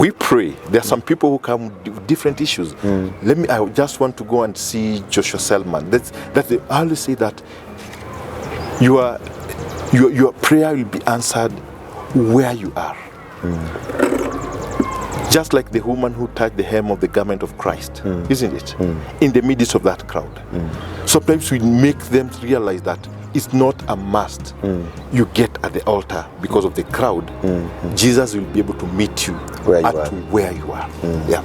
We pray. There are some people who come with different issues. I just want to go and see Joshua Selman. I always say that your prayer will be answered where you are. Just like the woman who touched the hem of the garment of Christ, isn't it? In the midst of that crowd. Sometimes we make them realize that it's not a must you get at the altar because of the crowd. Jesus will be able to meet you where you are. Yeah.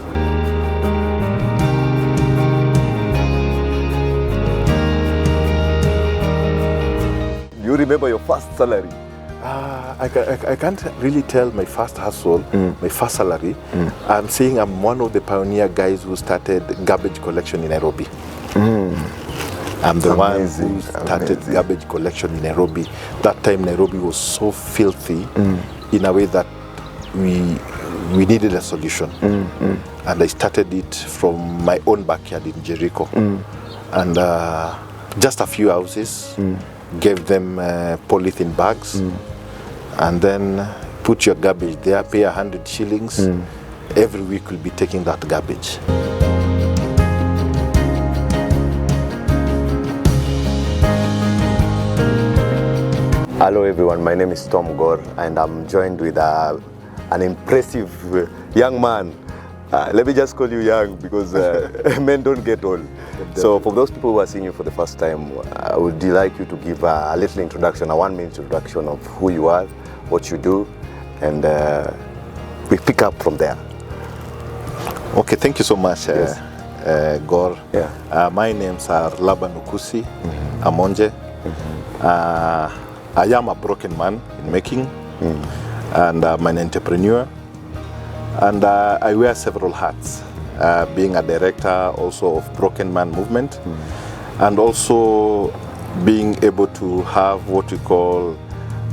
Do you remember your first salary? I can't really tell my first hustle, my first salary. I'm saying I'm one of the pioneer guys who started garbage collection in Nairobi. I'm the one who started garbage collection in Nairobi. That time Nairobi was so filthy in a way that we needed a solution. And I started it from my own backyard in Jericho. And just a few houses, gave them polythene bags, and then put your garbage there, pay 100 shillings. Every week we'll be taking that garbage. Hello everyone, my name is Tom Gore and I'm joined with an impressive young man. Let me just call you young because men don't get old. So for those people who are seeing you for the first time, I would like you to give a little introduction, a 1-minute introduction of who you are, what you do, and we pick up from there. Okay, thank you so much, Yes. Gore. Yeah. My names are Laban Ukusi Amonje. I am a broken man in making, and I'm an entrepreneur, and I wear several hats, being a director also of Broken Man Movement, and also being able to have what we call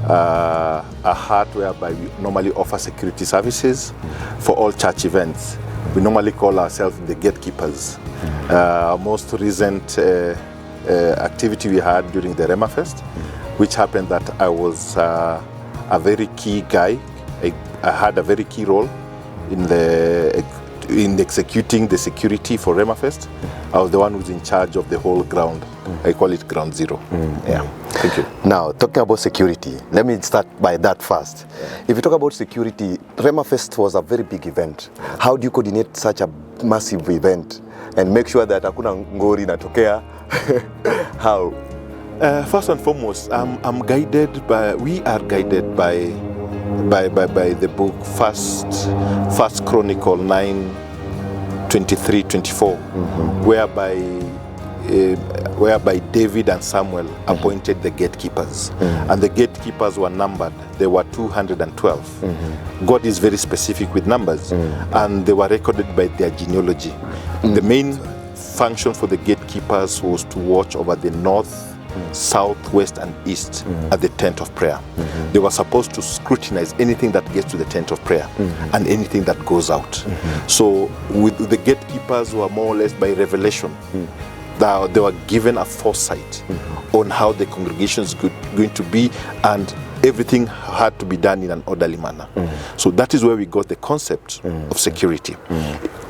a hat whereby we normally offer security services for all church events. We normally call ourselves the gatekeepers. Our most recent activity we had during the RHEMA Fest, which happened that I was a very key guy. I had a very key role in executing the security for RHEMA Fest. I was the one who's in charge of the whole ground. I call it Ground Zero. Yeah. Thank you. Now, talking about security, let me start by that first. If you talk about security, RHEMA Fest was a very big event. How do you coordinate such a massive event and make sure that hakuna ngori natokea? How? First and foremost, we are guided by the book First Chronicle 9:23-24, whereby David and Samuel appointed the gatekeepers, and the gatekeepers were numbered. There were 212. God is very specific with numbers, and they were recorded by their genealogy. The main function for the gatekeepers was to watch over the north, south, west, and east at the tent of prayer. They were supposed to scrutinize anything that gets to the tent of prayer and anything that goes out. So with the gatekeepers were more or less by revelation. They were given a foresight on how the congregation is going to be, and everything had to be done in an orderly manner. So that is where we got the concept of security.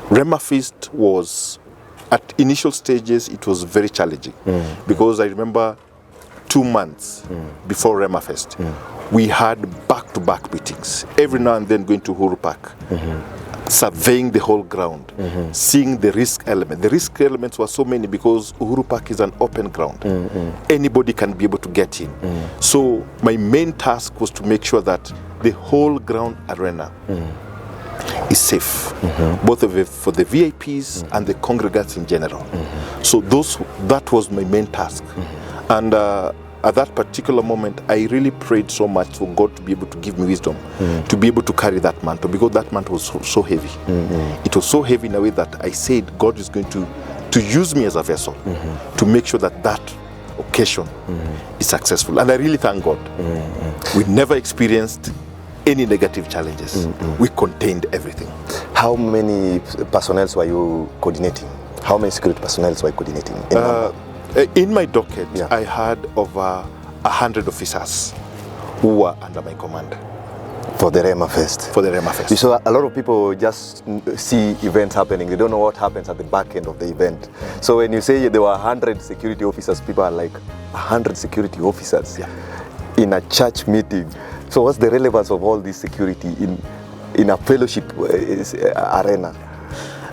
RHEMA Feast was, at initial stages, it was very challenging because I remember 2 months before RHEMA Fest, we had back-to-back meetings, every now and then going to Uhuru Park, surveying the whole ground, seeing the risk element. The risk elements were so many because Uhuru Park is an open ground. Anybody can be able to get in. So my main task was to make sure that the whole ground arena is safe, both for the VIPs and the congregants in general. So that was my main task. And at that particular moment, I really prayed so much for God to be able to give me wisdom, to be able to carry that mantle, because that mantle was so heavy. It was so heavy in a way that I said God is going to use me as a vessel to make sure that occasion is successful. And I really thank God. We never experienced any negative challenges. We contained everything. How many personnel were you coordinating? How many security personnel were you coordinating? In my docket, I had over 100 officers who were under my command. For the RHEMA Fest. For the RHEMA Fest. So a lot of people just see events happening. They don't know what happens at the back end of the event. So when you say there were 100 security officers, people are like 100 security officers in a church meeting. So what's the relevance of all this security in a fellowship arena?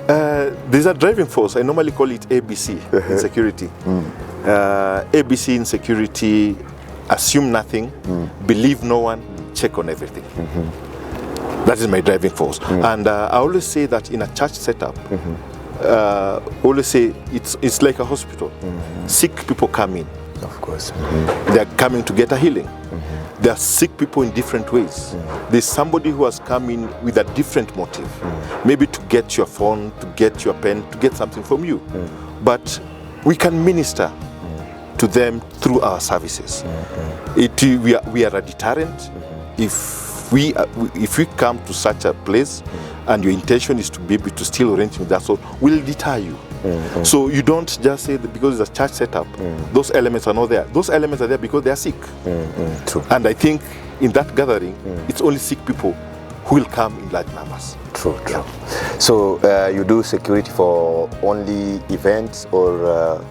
There's a driving force. I normally call it ABC in security. ABC in security: assume nothing, believe no one, check on everything. That is my driving force. And I always say that in a church setup, always say it's like a hospital. Sick people come in. Of course. They are coming to get a healing. There are sick people in different ways. There's somebody who has come in with a different motive, maybe to get your phone, to get your pen, to get something from you. But we can minister to them through our services. We are a deterrent. If we come to such a place and your intention is to be able to steal or anything of that sort, we'll deter you. So you don't just say that because it's a church setup, those elements are not there. Those elements are there because they are sick. True. And I think in that gathering, it's only sick people who will come in large numbers. True. So you do security for only events, or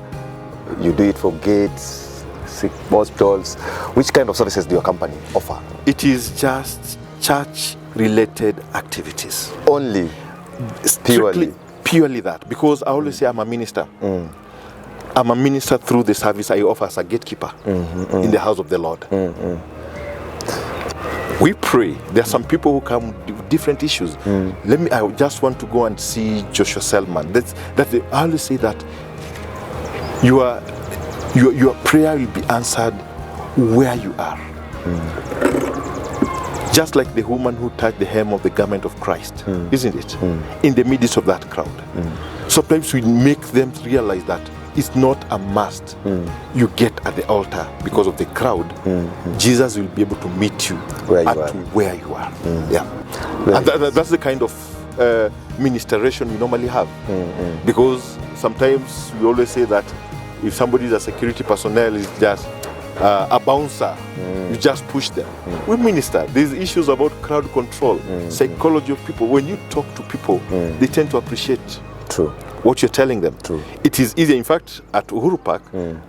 you do it for gates, sick hospitals? Which kind of services do your company offer? It is just church-related activities. Only? Purely that, because I always say I'm a minister. I'm a minister through the service I offer as a gatekeeper in the house of the Lord. We pray. There are some people who come with different issues. I just want to go and see Joshua Selman. I always say that your prayer will be answered where you are. Just like the woman who touched the hem of the garment of Christ, isn't it? In the midst of that crowd. Sometimes we make them realize that it's not a must you get at the altar because of the crowd. Jesus will be able to meet you where you are. And that's the kind of ministration we normally have. Because sometimes we always say that if somebody is a security personnel, is just a bouncer, you just push them. We minister. There's issues about crowd control, psychology of people. When you talk to people, they tend to appreciate what you're telling them. It is easier. In fact, at Uhuru Park,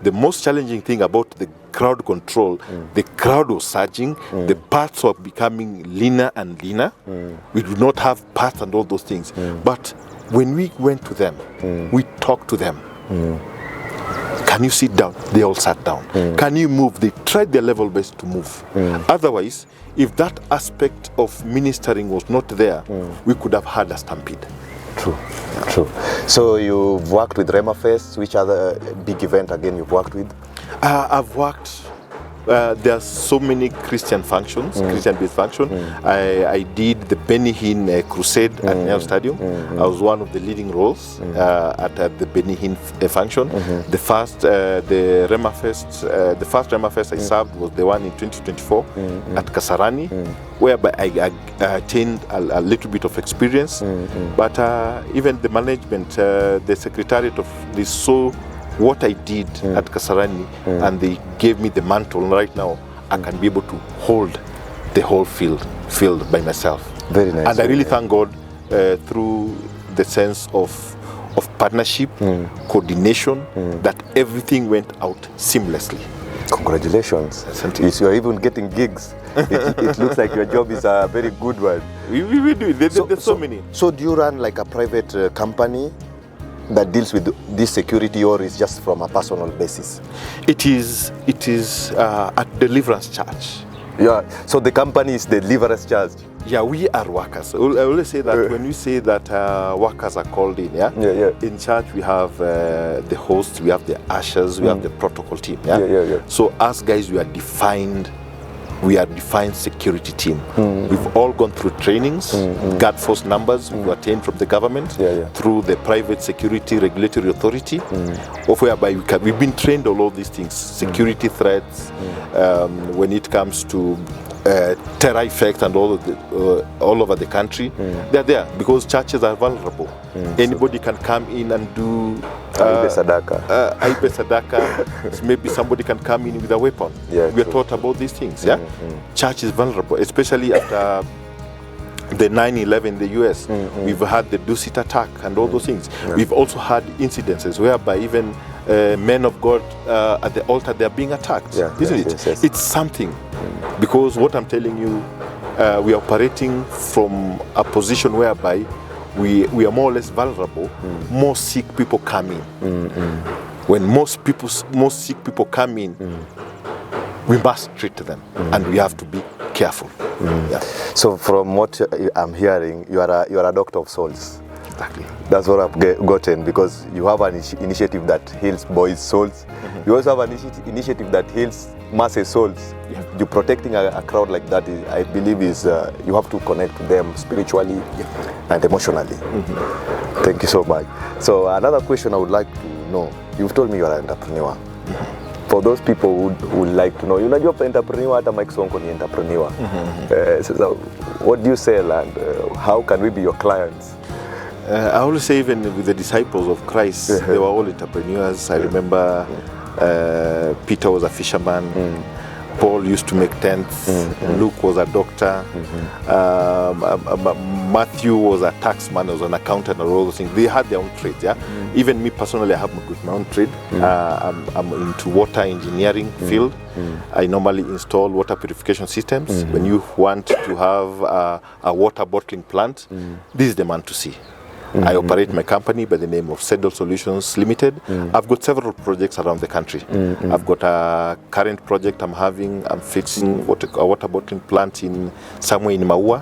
the most challenging thing about the crowd control, the crowd was surging, the paths were becoming leaner and leaner. We do not have paths and all those things. But when we went to them, we talked to them. Can you sit down? They all sat down. Can you move? They tried their level best to move. Otherwise, if that aspect of ministering was not there, we could have had a stampede. True. So you've worked with RHEMA Fest. Which other big event again you've worked with? I've worked. There are so many Christian functions, Christian-based functions. I did the Benny Hinn Crusade at Nyayo Stadium. I was one of the leading roles at the Benny Hinn function. The first RHEMA Fest, the first RHEMA Fest I served was the one in 2024 at Kasarani, whereby I attained a little bit of experience. But even the management, the secretariat of this what I did at Kasarani, and they gave me the mantle. Right now, I can be able to hold the whole field by myself. Very nice. And I really thank God through the sense of partnership, coordination, that everything went out seamlessly. Congratulations. You're even getting gigs. It looks like your job is a very good one. We do. There's so many. So do you run like a private company that deals with this security, or is just from a personal basis? It is at Deliverance Church. Yeah, so the company is Deliverance Church. Yeah, we are workers. I always say that when we say that workers are called in, in church we have the hosts, we have the ushers, we have the protocol team. So us guys, we are defined security team. We've all gone through trainings, guard force numbers we've attained from the government, through the private security regulatory authority, of whereby we've been trained on all these things, security threats, when it comes to terror effects and all over the country. They're there because churches are vulnerable. Anybody can come in and do Aibe sadaka. Aibe sadaka. Maybe somebody can come in with a weapon. Yeah, we are true. taught about these things. Yeah, church is vulnerable, especially after the 9/11 in the US. We've had the Dusit attack and all those things. We've also had incidences whereby even men of God at the altar, they are being attacked, isn't it? Yes. It's something, because what I'm telling you, we are operating from a position whereby we are more or less vulnerable. More sick people come in. When most sick people come in, we must treat them, and we have to be careful. Yeah. So from what I'm hearing, you are a doctor of souls. Exactly. That's what I've gotten, because you have an initiative that heals boys' souls. You also have an initiative that heals masses' souls. You protecting a crowd like that, I believe, is you have to connect to them spiritually and emotionally. Thank you so much. So another question I would like to know, you've told me you are an entrepreneur. For those people who would like to know, unajua entrepreneur, hata Mike Sonko ni entrepreneur. So what do you sell, and how can we be your clients? I always say, even with the disciples of Christ, they were all entrepreneurs. I remember Peter was a fisherman. Paul used to make tents. Luke was a doctor. Matthew was a taxman, was an accountant, and all those things. They had their own trades. Yeah. Even me personally, I have my own trade. I'm into water engineering field. I normally install water purification systems. When you want to have a water bottling plant, this is the man to see. I operate my company by the name of Sedal Solutions Limited. I've got several projects around the country. I've got a current project I'm fixing a water bottling plant somewhere in Maua.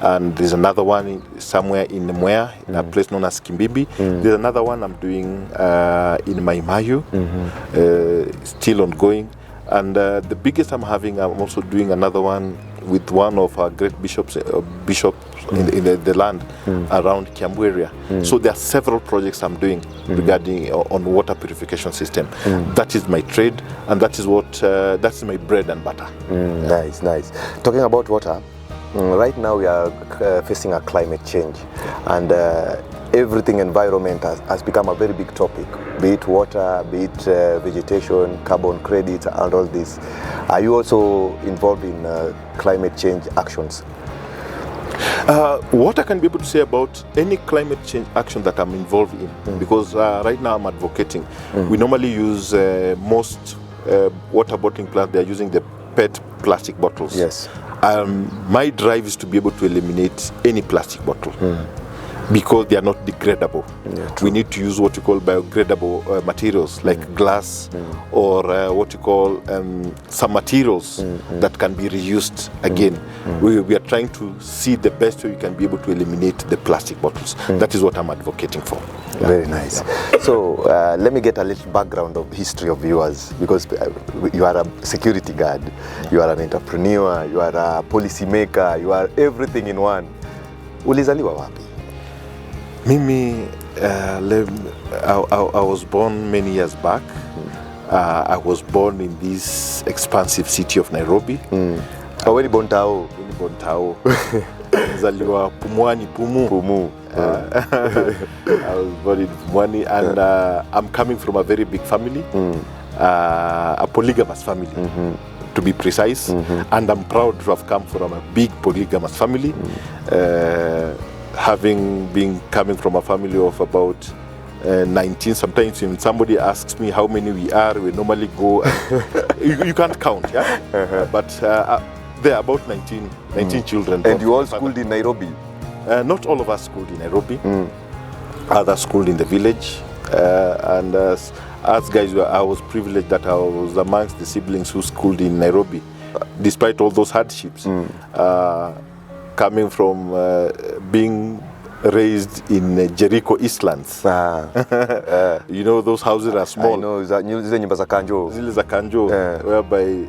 And there's another one somewhere in Mwea, in a place known as Kimbimbi. There's another one I'm doing in Maimayu, still ongoing. And the biggest I'm also doing another one with one of our great bishops in the land around Kiambu area. So there are several projects I'm doing regarding on water purification system. That is my trade, and that is that's my bread and butter. Nice. Talking about water, right now we are facing a climate change, and everything environment has become a very big topic, be it water, be it vegetation, carbon credits, and all this. Are you also involved in climate change actions? What I can be able to say about any climate change action that I'm involved in, because right now I'm advocating. We normally use most water bottling plants, they're using the PET plastic bottles. Yes. My drive is to be able to eliminate any plastic bottle. Because they are not degradable. We need to use what you call biodegradable materials like glass or what you call some materials that can be reused again. We are trying to see the best way we can be able to eliminate the plastic bottles. That is what I'm advocating for. Very nice. So let me get a little background of history of yours, because you are a security guard, you are an entrepreneur, you are a policy maker, you are everything in one. Ulizaliwa wapi? Mimi, I was born many years back. I was born in this expansive city of Nairobi. Where born Tao? Bontao. Nzaliwa Pumwani, Pumu. I was born in Pumwani, and I'm coming from a very big family, a polygamous family, to be precise. And I'm proud to have come from a big polygamous family. Having been coming from a family of about 19, sometimes when somebody asks me how many we are, we normally go, you can't count, but there are about 19 children. And you all schooled in Nairobi? Not all of us schooled in Nairobi. Others schooled in the village. And as guys, I was privileged that I was amongst the siblings who schooled in Nairobi, despite all those hardships. Coming from being raised in Jericho Eastlands. You know, those houses are small. I know, zile nyumba za kanjo. Zile za kanjo, whereby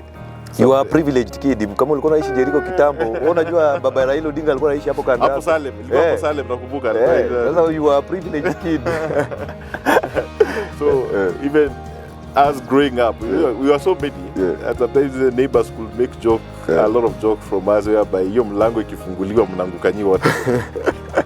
you are a privileged kid. Kama ulikuwa unaishi Jericho kitambo, unajua baba Raila Odinga alikuwa anaishi hapo kando. Hapo Salem, ilikuwa hapo Salem nakumbuka. Sasa you are a privileged kid. So even us growing up, we were so many. And sometimes the neighbors could make a lot of jokes from us, whereby hiyo mlango ikifunguliwa mnanguka nyi wote.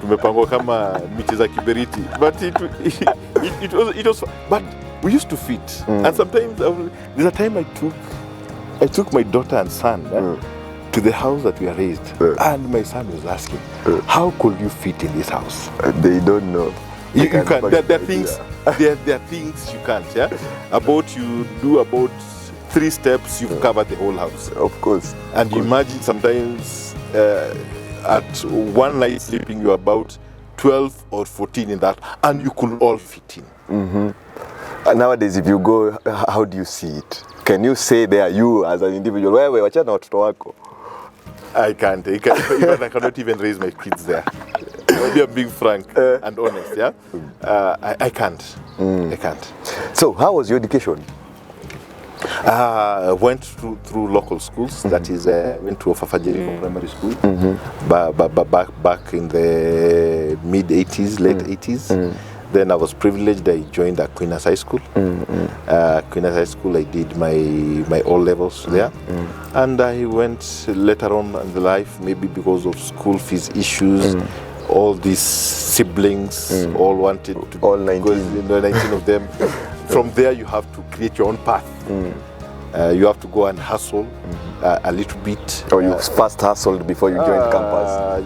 tumepangwa kama miti za kiberiti, but it was but we used to fit. And sometimes there's a time I took my daughter and son to the house that we are raised, and my son was asking, how could you fit in this house? They don't know. You can't. There are things. There are things you can't. Yeah. You do about 3 steps, you've covered the whole house. Of course. And you imagine sometimes at one night sleeping, you're about 12 or 14 in that, and you could all fit in. And nowadays, if you go, how do you see it? Can you say there, you as an individual, wewe wachana watoto wako? I can't. I cannot even raise my kids there. Maybe I'm being frank and honest. Yeah, I can't. I can't. So, how was your education? I went through local schools. That is, went to Ofafajeri Primary School. Back in the mid 80s, late 80s. Then I was privileged. I joined Aquinas High School. Aquinas High School, I did my O levels there, and I went later on in life, maybe because of school fees issues. All these siblings all wanted to all 19. 19 of them. From there, you have to create your own path. You have to go and hustle a little bit. Or you first hustled before you joined campus?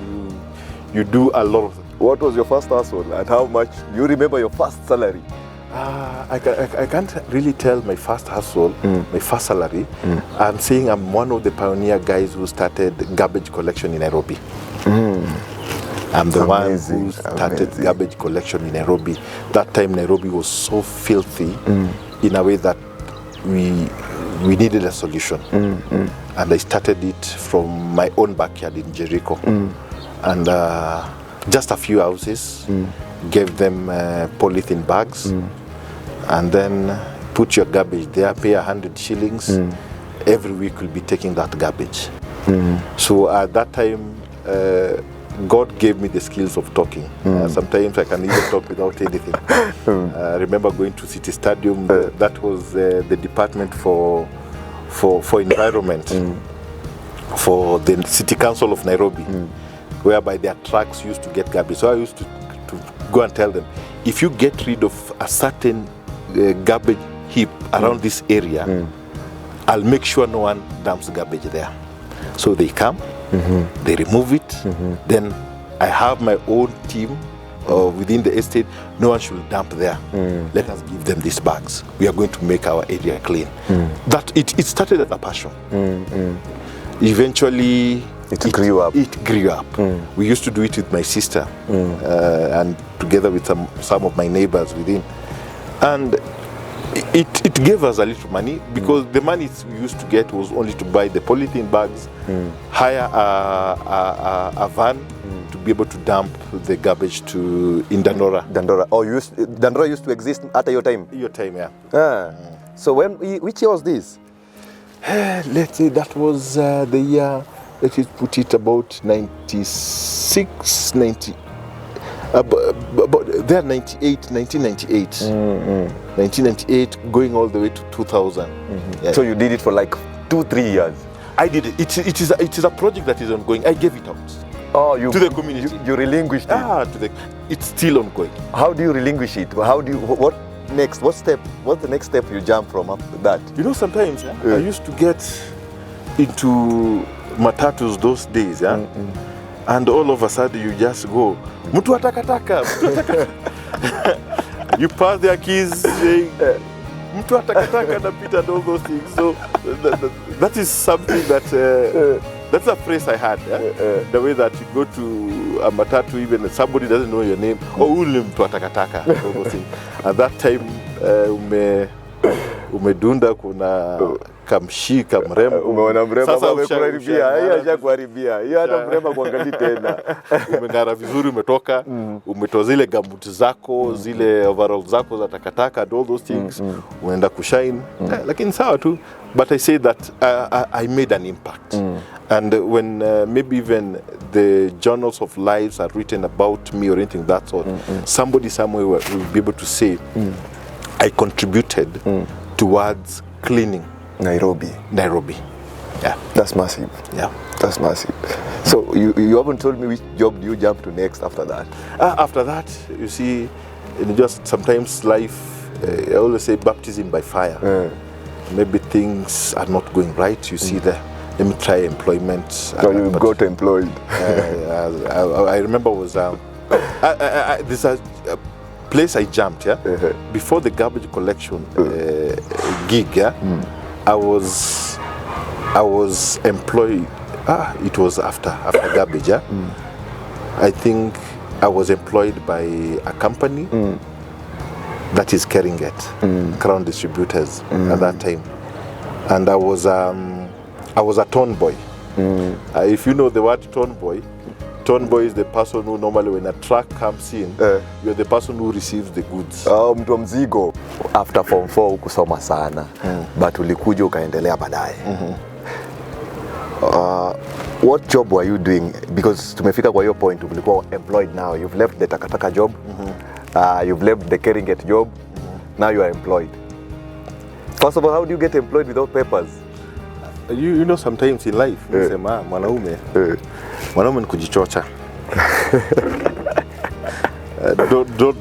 You do a lot of. What was your first hustle and how much? Do you remember your first salary? I can't really tell my first hustle, my first salary. I'm saying I'm one of the pioneer guys who started garbage collection in Nairobi. I'm the one who started garbage collection in Nairobi. That time Nairobi was so filthy in a way that we needed a solution. And I started it from my own backyard in Jericho. And just a few houses, gave them polythene bags, and then put your garbage there, pay 100 shillings. Every week we'll be taking that garbage. So at that time, God gave me the skills of talking. Sometimes I can even talk without anything. I remember going to City Stadium. That was the department for environment for the City Council of Nairobi, whereby their trucks used to get garbage. So I used to go and tell them, if you get rid of a certain garbage heap around this area, I'll make sure no one dumps garbage there. So they come, they remove it, then I have my own team within the estate. No one should dump there. Let us give them these bags. We are going to make our area clean. That it started as a passion. Eventually, it grew up. It grew up. We used to do it with my sister and together with some of my neighbors within. And it gave us a little money because the money we used to get was only to buy the polythene bags, hire a van to be able to dump the garbage in Dandora. Dandora used to exist at your time? Your time, yeah. So which year was this? Let's say that was the year, let's put it about 96, 90. But they're 1998. 1998, going all the way to 2000. Yeah. So you did it for like 2-3 years? I did it. It is a project that is ongoing. I gave it out. To the community. You relinquished it? It's still ongoing. How do you relinquish it? What next? What's the next step you jump from after that? You know, sometimes I used to get into matatus those days, and all of a sudden you just go, mtu wa takataka, mtu wa takataka. You pass their keys saying, mtu wa takataka napita and all those things. So that is something that that's a phrase I had. The way that you go to a matatu, even if somebody doesn't know your name, ule mtu wa takataka. All those things. At that time, umedunda kuna kamshika mrembo. Umeona mrembo sasa amekuharibia. Hiyo hajakuharibia. Hiyo hata mrembo kuangalia tena. Umengara vizuri, umetoka, umetoa zile gambuti zako, zile overall zako za takataka, and all those things. Unaenda kushine. Lakini sawa tu. But I say that I made an impact. And when maybe even the journals of lives are written about me or anything that sort, somebody somewhere will be able to say, I contributed towards cleaning Nairobi. Yeah. That's massive. Yeah. That's massive. So you haven't told me which job do you jump to next after that? After that, you see, just sometimes life, I always say baptism by fire. Maybe things are not going right. You see let me try employment. So you got employed. I remember was this a place I jumped, before the garbage collection gig, I was employed. It was after garbage, I think I was employed by a company that is carrying it, Crown Distributors at that time, and I was a turn boy. If you know the word turn boy is the person who normally when a truck comes in, you're the person who receives the goods. Mtu mzigo. After form 4 kusoma sana, but ulikuja ukaendelea baadaye. What job were you doing? Because tumefika kwa hiyo point, ulikuwa employed now. You've left the takataka job, you've left the carrying it job, now you are employed. First of all, how do you get employed without papers? You know, sometimes in life, mwanaume ni kujichocha.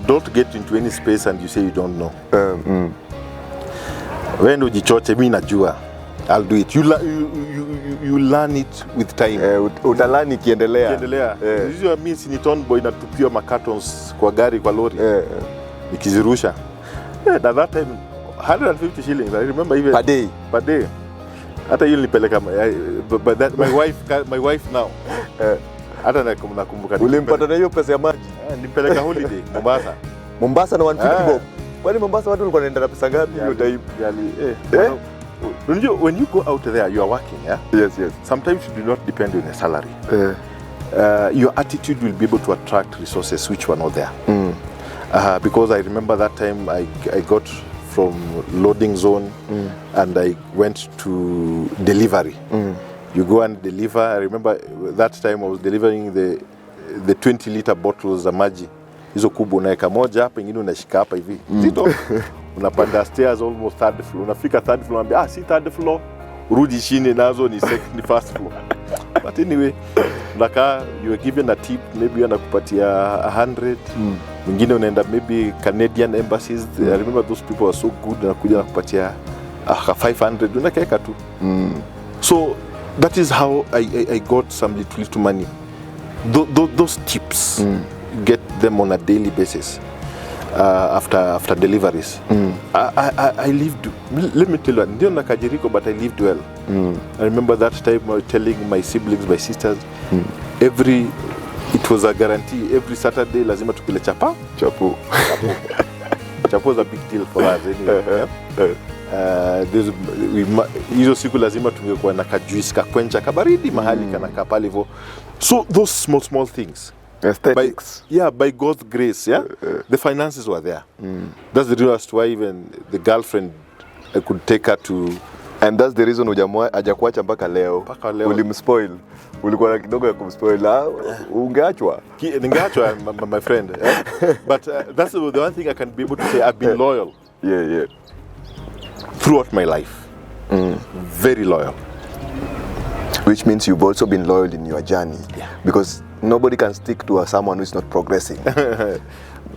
Don't get into any space and you say you don't know. When ujichoche, mimi najua, I'll do it. You learn it with time. Utalani kiendelea. Hizo mimi si ni turn boy na tupia cartons kwa gari kwa lori. Nikizirusha. At that time 150 shillings. I remember even per day. Hata hiyo nilipeleka but that my wife now. Hata nakumbuka. Ulimpata na hiyo pesa ya maji? Nilipeleka holiday Mombasa. Mombasa na 150 bob. Kwani Mombasa watu walikuwa wanaenda na pesa ngapi hiyo time? When you go out there, you are working, Yes. Sometimes you do not depend on a salary. Your attitude will be able to attract resources which were not there. Because I remember that time I got from loading zone and I went to delivery. You go and deliver. I remember that time I was delivering the 20-liter bottles za maji. Hizo kubwa unaweka moja hapa, ingine unashika hapa hivi. Zito. Unapanda stairs almost third floor. Unafika third floor, unambia si third floor. Rudi chini nazo ni first floor. But anyway, unakaa, you are given a tip, maybe anakupatia 100. Mwingine unaenda maybe Canadian embassies. I remember those people were so good, anakuja nakupatia 500. Unakeka tu. So that is how I got some little money. Those tips, get them on a daily basis. After deliveries, I lived. Let me tell you, ndio nakajiriko, but I lived well. I remember that time I was telling my siblings, my sisters, it was a guarantee. Every Saturday lazima tukule chapo. Chapo was a big deal for us anyway. Hizo siku lazima tungekuwa na kajuisi kakwencha kabaridi mahali kana pale hivyo. So those small things. Aesthetics. By God's grace, the finances were there. That's the reason why even the girlfriend, I could take her to. And that's the reason hajakuacha mpaka leo. Ulimspoil. Ulikuwa na kidogo ya kumspoil. Ungeachwa. Ningeachwa, my friend. But that's the one thing I can be able to say. I've been loyal. Yeah. Throughout my life. Very loyal. Which means you've also been loyal in your journey. Because nobody can stick to someone who is not progressing.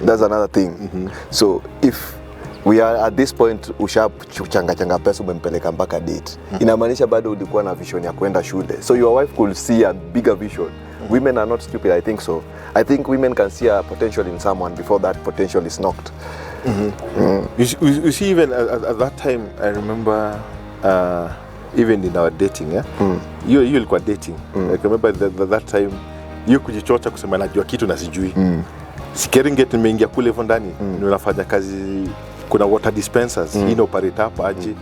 That's another thing. So if we are at this point, changa pesa umempeleka mpaka date, inamaanisha bado ulikuwa na vision ya kwenda shule. So your wife could see a bigger vision. Women are not stupid, I think so. I think women can see a potential in someone before that potential is knocked. You see, even at that time, I remember even in our dating, you ilikuwa dating. I remember that time, you kujichocha kusema najua kitu na sijui. Sikeringet nimeingia kule hivyo ndani, ninafanya kazi, kuna water dispensers, operate hapa aje.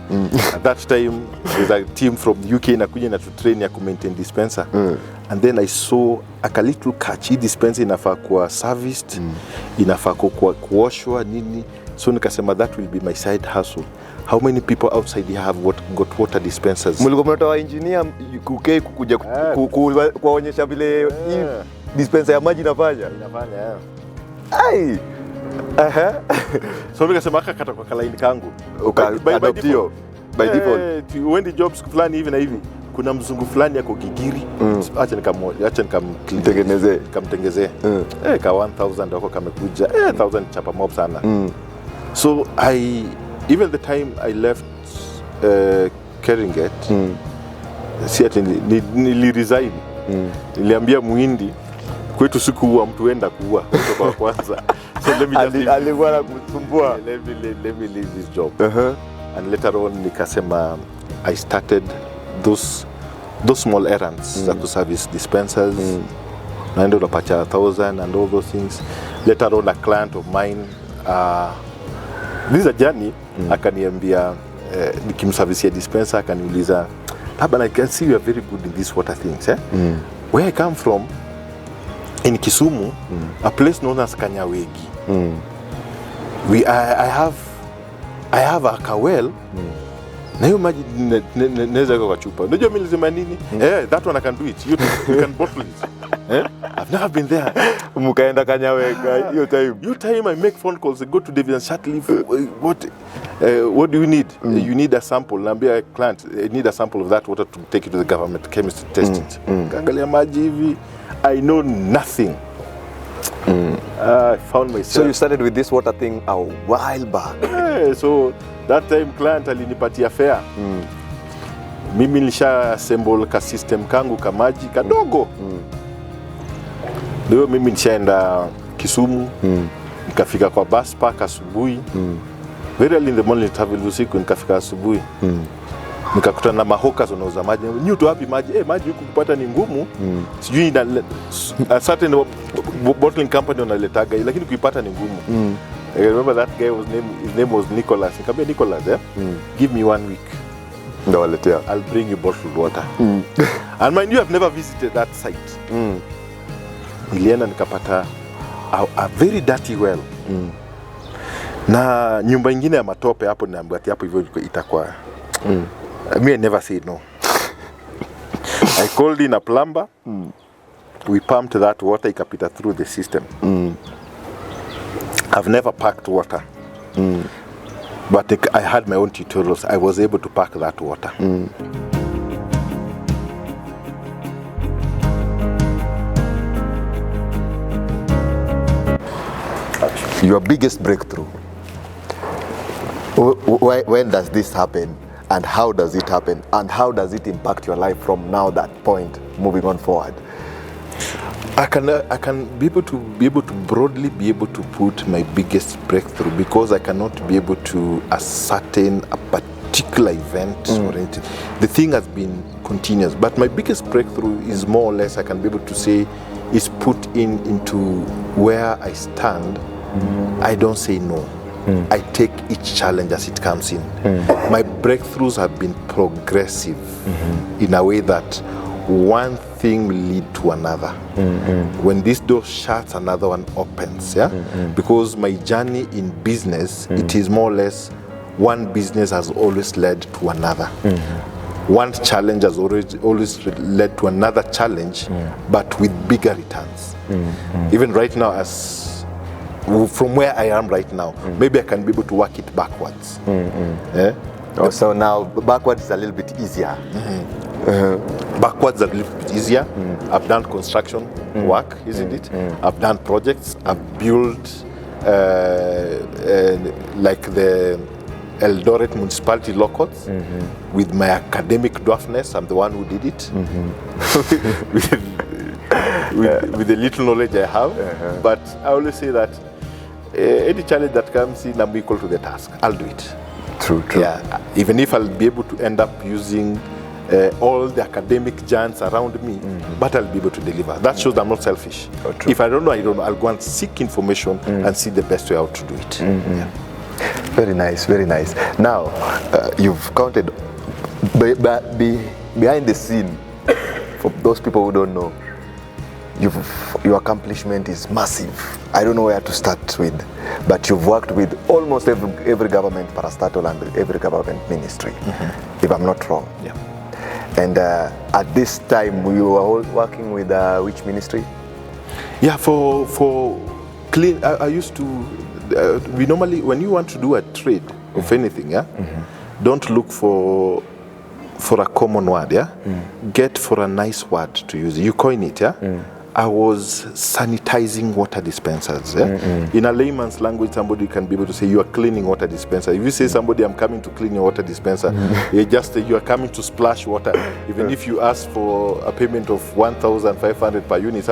At that time, there's a team from the UK inakuja na to train ya ku maintain dispenser. And then I saw a little catch. Hii dispenser inafaa kuwa serviced, inafaa kuwa kuoshwa nini. So nikasema that will be my side hustle. How many people outside here have got water dispensers? Mlikuwa mnatoa engineer kukuja kuonyesha vile dispenser ya maji inafanya. Ai. So nikasema kata kwa line kangu. By default. When the jobs fulani hivi na hivi. kuna mzungu fulani yako Gigiri, acha nikamtengezee ka 1000 wako kamekuja 1000 chapa mob sana. So even the time I left Keringet, si ati niliresign. Niliambia Muhindi kwetu sikuua mtu enda kuua kutoka wa kwanza. So let me just alikuwa anakusumbua, let me leave this job. And later on nikasema I started those small errands za service dispensers. Naenda unapacha 1000 and all those things. Later on a client of mine this is a journey, akaniambia nikimservice dispenser, akaniuliza, "But I can see you are very good in these water things, eh? Where I come from in Kisumu, a place known as Kanyawegi. I have a kawel. Na hiyo maji naweza kwa chupa. Unajua mimi nilisema nini? That one I can do it. You can bottle it. I've never been there. Mkaenda Kanyawega hiyo time. Your time I make phone calls, I go to David and Shatley. What do you need? You need a sample. Naambia a client, I need a sample of that water to take it to the government chemist to test it. Kaangalia maji hivi, I know nothing. I found myself. So you started with this water thing a while back. So that time client alinipatia fare. Mimi nilisha assemble ka system kangu ka maji kadogo. Ndio mimi nishaenda Kisumu, nikafika kwa bus park asubuhi. Very early in the morning travel usiku, nikafika asubuhi. Nikakutana na mahawkers wanauza maji. Ni tu wapi maji? Maji huku kupata ni ngumu. Sijui a certain bottling company wanaletaga, lakini kuipata ni ngumu. I remember that guy his name was Nicholas. Nikamwambia Nicholas, give me 1 week. I'll bring you bottled water. And mind you, I've never visited that site. Nilienda nikapata a very dirty well. Na nyumba nyingine ya matope hapo, niambiwa ati hapo hivyo itakuwa. I never said no. I called in a plumber. We pumped that water, ikapita through the system. I've never packed water. But I had my own tutorials. I was able to pack that water. Your biggest breakthrough. When does this happen, and how does it happen, and how does it impact your life from now that point moving on forward? I can be able to broadly be able to put my biggest breakthrough, because I cannot be able to ascertain a particular event or anything. The thing has been continuous, but my biggest breakthrough is more or less, I can be able to say, is put into where I stand. I don't say no. I take each challenge as it comes in. My breakthroughs have been progressive in a way that one thing will lead to another. When this door shuts, another one opens. Because my journey in business, it is more or less one business has always led to another. One challenge has always led to another challenge, but with bigger returns. Even right now, from where I am right now, maybe I can be able to work it backwards. So now backwards is a little bit easier. Backwards a little bit easier. I've done construction work, isn't it? I've done projects. I've built like the Eldoret municipality locals with my academic dwarfness. I'm the one who did it. with the little knowledge I have. But I always say that any challenge that comes in, I'm equal to the task. I'll do it. True. Yeah. Even if I'll be able to end up using all the academic giants around me, but I'll be able to deliver. That shows I'm not selfish. If I don't know, I'll go and seek information and see the best way how to do it. Yeah. Very nice, very nice. Now, you've counted behind the scene, for those people who don't know, your accomplishment is massive. I don't know where to start with, but you've worked with almost every government parastatal and every government ministry, if I'm not wrong. Yeah. And at this time, you were all working with which ministry? Yeah, for clean, I used to, we normally, when you want to do a trade of anything, don't look for for a common word, yeah? Get for a nice word to use. You coin it, yeah? I was sanitizing water dispensers. Yeah? In a layman's language, somebody can be able to say you are cleaning water dispenser. If you say somebody, I'm coming to clean your water dispenser, you are coming to splash water. Even if you ask for a payment of 1,500 per unit,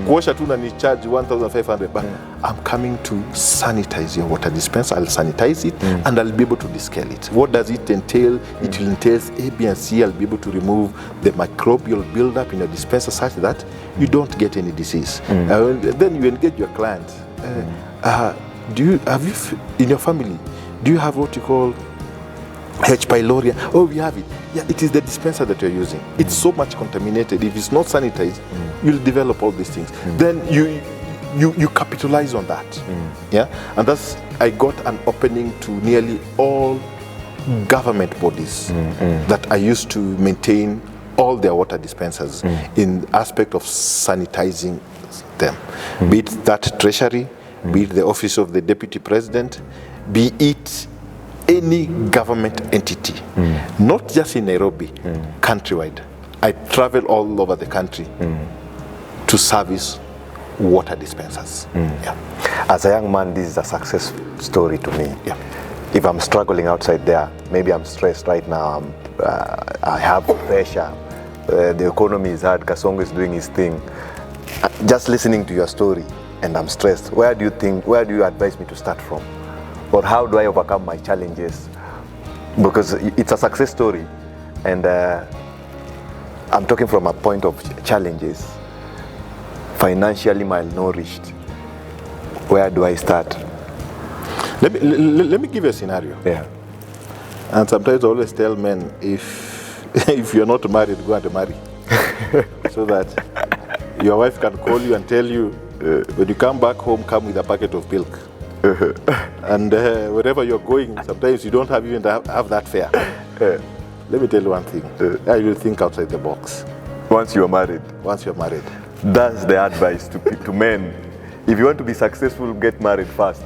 kuosha tu na ni charge 1,500, but I'm coming to sanitize your water dispenser. I'll sanitize it and I'll be able to descale it. What does it entail? It will entail A, B, and C. I'll be able to remove the microbial buildup in your dispenser such that you don't get any disease. Then you engage your client. In your family, do you have what you call H. pylori? Oh, we have it. Yeah, it is the dispenser that you're using. It's so much contaminated. If it's not sanitized, you'll develop all these things. Then you capitalize on that. Yeah, and that's, I got an opening to nearly all government bodies that I used to maintain all their water dispensers in aspect of sanitizing them. Be it that treasury, be it the office of the deputy president, be it any government entity, not just in Nairobi, countrywide. I travel all over the country to service water dispensers. Yeah. As a young man, this is a success story to me. Yeah. If I'm struggling outside there, maybe I'm stressed right now, I have pressure, the economy is hard, Kasongo is doing his thing. Just listening to your story and I'm stressed, where do you advise me to start from? Or how do I overcome my challenges? Because it's a success story and I'm talking from a point of challenges. Financially malnourished, where do I start? Let me give you a scenario. Yeah. And sometimes I always tell men, if you're not married, go and marry. So that your wife can call you and tell you, when you come back home, come with a packet of milk. And wherever you're going, sometimes you don't even have that fare. Let me tell you one thing. You will think outside the box. Once you're married. Once you're married. That's the advice to men. If you want to be successful, get married fast.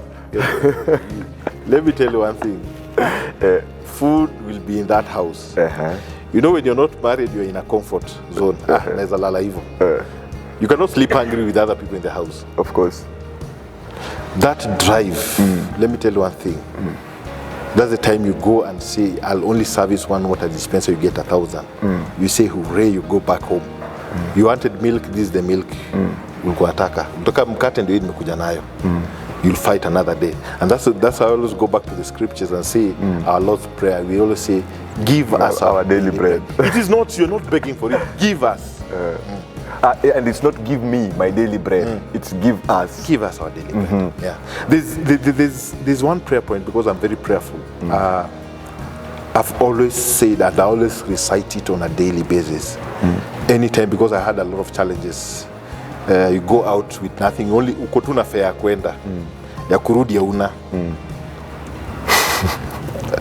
Let me tell you one thing. Food will be in that house. You know, when you're not married, you're in a comfort zone. You cannot sleep hungry with other people in the house. Of course. That drive, let me tell you one thing. That's the time you go and say, I'll only service one water dispenser, you get 1,000. You say, hooray, you go back home. You wanted milk, this is the milk. You'll fight another day. And that's how I always go back to the scriptures and say our Lord's Prayer. We always say, give us our daily bread. It is not, you're not begging for it, give us. And it's not give me my daily bread, it's give us. Give us our daily bread. Yeah. There's one prayer point, because I'm very prayerful. I've always said that I always recite it on a daily basis. Anytime, because I had a lot of challenges. You go out with nothing, only ukotuna fare kwenda ya kurudi ya una.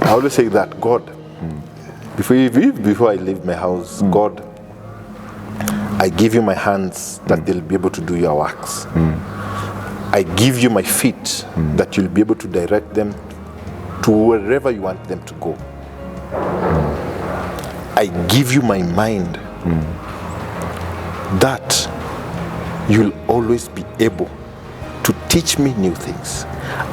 I always say that, God, before I leave my house, God, I give you my hands that they'll be able to do your works. I give you my feet that you'll be able to direct them to wherever you want them to go. I give you my mind that you'll always be able to teach me new things.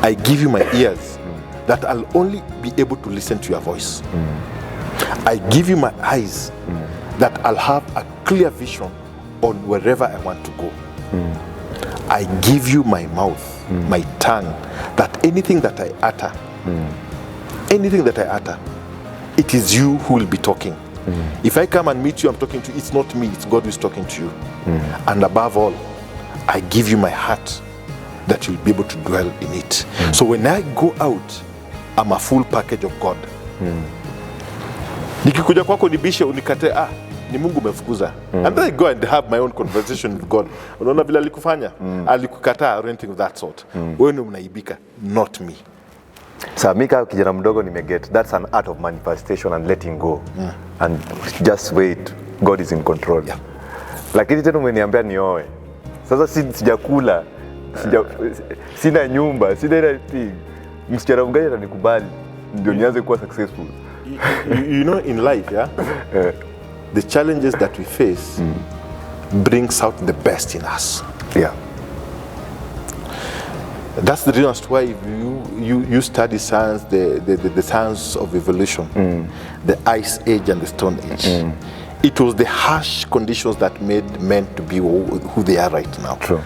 I give you my ears that I'll only be able to listen to your voice. I give you my eyes that I'll have a clear vision on wherever I want to go. I give you my mouth, my tongue, that anything that I utter, it is you who will be talking. If I come and meet you, I'm talking to you, it's not me, it's God who's talking to you. And above all, I give you my heart that you'll be able to dwell in it. So when I go out, I'm a full package of God. Nikikuja kwako nibishe unikate, ni Mungu umefukuza. And then I go and have my own conversation with God. Unaona vile alikufanya? Alikukataa or anything of that sort. Wewe unaibika, not me. Mika kijana mdogo nimeget, that's an art of manifestation and letting go. And just wait, God is in control. Yeah. Lakini tena umeniambia nioe. Sasa sijakula, sina nyumba, sina anything. Msichana mgani atanikubali ndio nianze kuwa successful? you know, in life, the challenges that we face brings out the best in us. Yeah. That's the reason as to why if you study science, the science of evolution, the Ice Age and the Stone Age. It was the harsh conditions that made men to be who they are right now. True.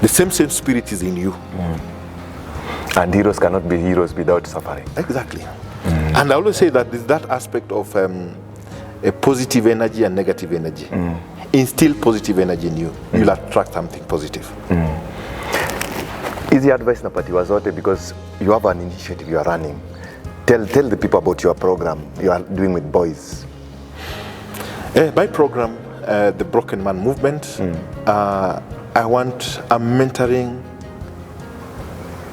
The same spirit is in you. And heroes cannot be heroes without suffering. Exactly. And I always say that there's that aspect of a positive energy and negative energy. Instill positive energy in you, you'll attract something positive. Easy advice napatiwa zote, because you have an initiative you are running. Tell the people about your program you are doing with boys. My program, the Broken Man Movement, I'm mentoring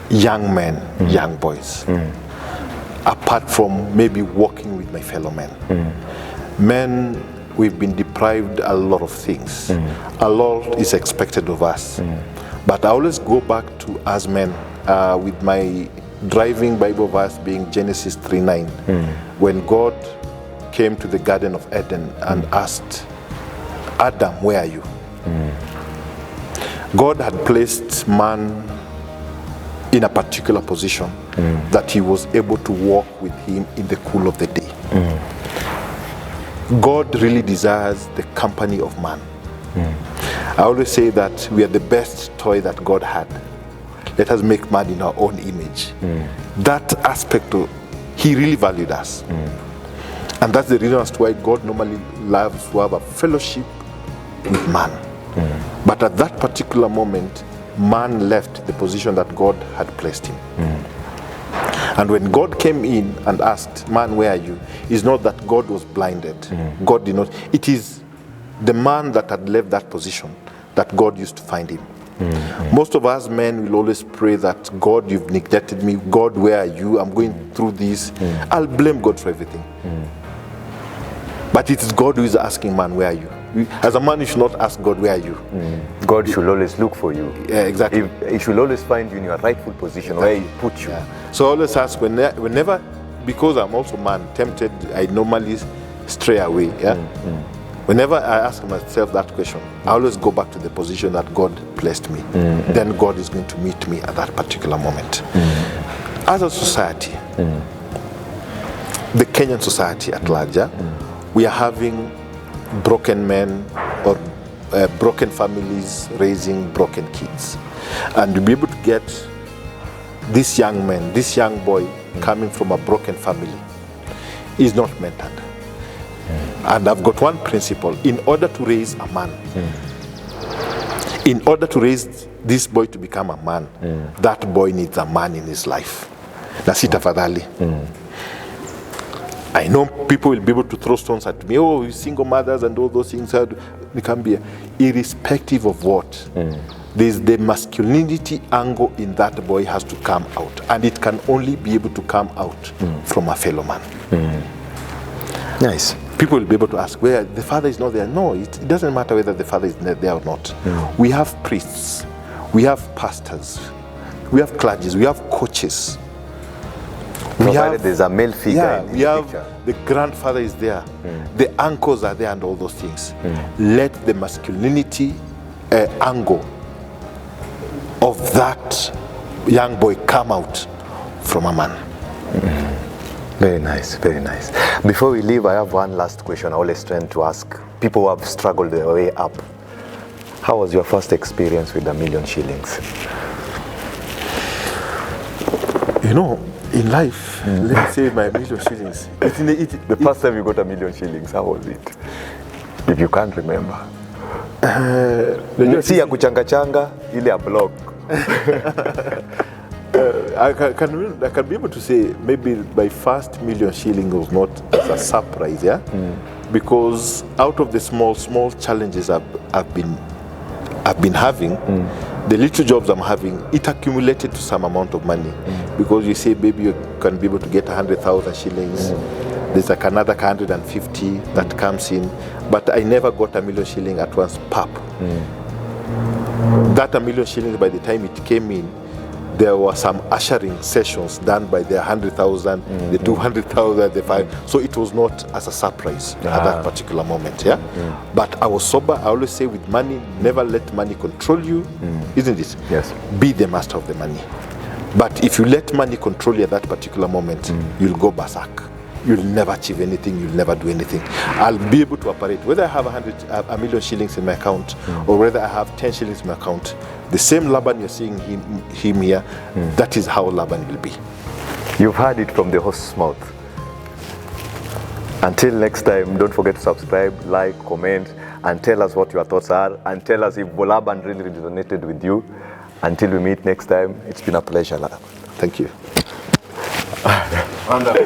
young men, young boys, apart from maybe working with my fellow men. Men, we've been deprived a lot of things. A lot is expected of us. But I always go back to as men, with my driving Bible verse being Genesis 3:9, when God came to the Garden of Eden and asked, Adam, where are you? God had placed man in a particular position that he was able to walk with him in the cool of the day. God really desires the company of man. I always say that we are the best toy that God had. Let us make man in our own image. That aspect, he really valued us. And that's the reason as to why God normally loves to have a fellowship with man. But at that particular moment, man left the position that God had placed him. And when God came in and asked, man, where are you? It's not that God was blinded. God did not. It is the man that had left that position that God used to find him. Most of us men will always pray that, God, you've neglected me. God, where are you? I'm going through this. I'll blame God for everything. But it is God who is asking man, where are you? As a man, you should not ask God, where are you? God should always look for you. Yeah, exactly. He should always find you in your rightful position, where he put you. So I always ask, whenever, because I'm also man, tempted, I normally stray away. Whenever I ask myself that question, I always go back to the position that God placed me. Then God is going to meet me at that particular moment. As a society, the Kenyan society at large, we are having broken men or broken families raising broken kids. And to be able to get this young man, this young boy coming from a broken family is not mentored. And I've got one principle. In order to raise a man, in order to raise this boy to become a man, that boy needs a man in his life. That's it, afadhali. I know people will be able to throw stones at me. Oh, single mothers and all those things. They can be irrespective of what. There's the masculinity angle in that boy has to come out. And it can only be able to come out from a fellow man. Nice. People will be able to ask, where the father is not there. No, it doesn't matter whether the father is there or not. We have priests, we have pastors, we have clergies, we have coaches. There's a male figure in we have picture. The grandfather is there, the uncles are there and all those things. Let the masculinity angle of that young boy come out from a man. Very nice, very nice. Before we leave, I have one last question I always tend to ask people who have struggled their way up. How was your first experience with $1 million shillings? You know, in life, let's say my $1 million shillings. The first time you got $1 million shillings, how was it? If you can't remember. Si ya kuchanga-changa, ile ya block. I can be able to say maybe my first $1 million shilling was not as a surprise, because out of the small challenges I've been having, the little jobs I'm having, it accumulated to some amount of money. Because you say maybe you can be able to get 100,000 shillings. There's like another 150 that comes in, but I never got $1 million shilling at once, pop. That $1 million shillings, by the time it came in, there were some ushering sessions done by the 100,000, the 200,000, the 5. So it was not as a surprise at that particular moment. Yeah. But I was sober. I always say with money, never let money control you, isn't it? Yes. Be the master of the money. But if you let money control you at that particular moment, you'll go berserk. You'll never achieve anything, you'll never do anything. I'll be able to operate, whether I have a million shillings in my account or whether I have 10 shillings in my account, the same Laban you're seeing him here, that is how Laban will be. You've heard it from the host's mouth. Until next time, don't forget to subscribe, like, comment, and tell us what your thoughts are, and tell us if Laban really resonated with you. Until we meet next time, it's been a pleasure. Thank you. Wonderful.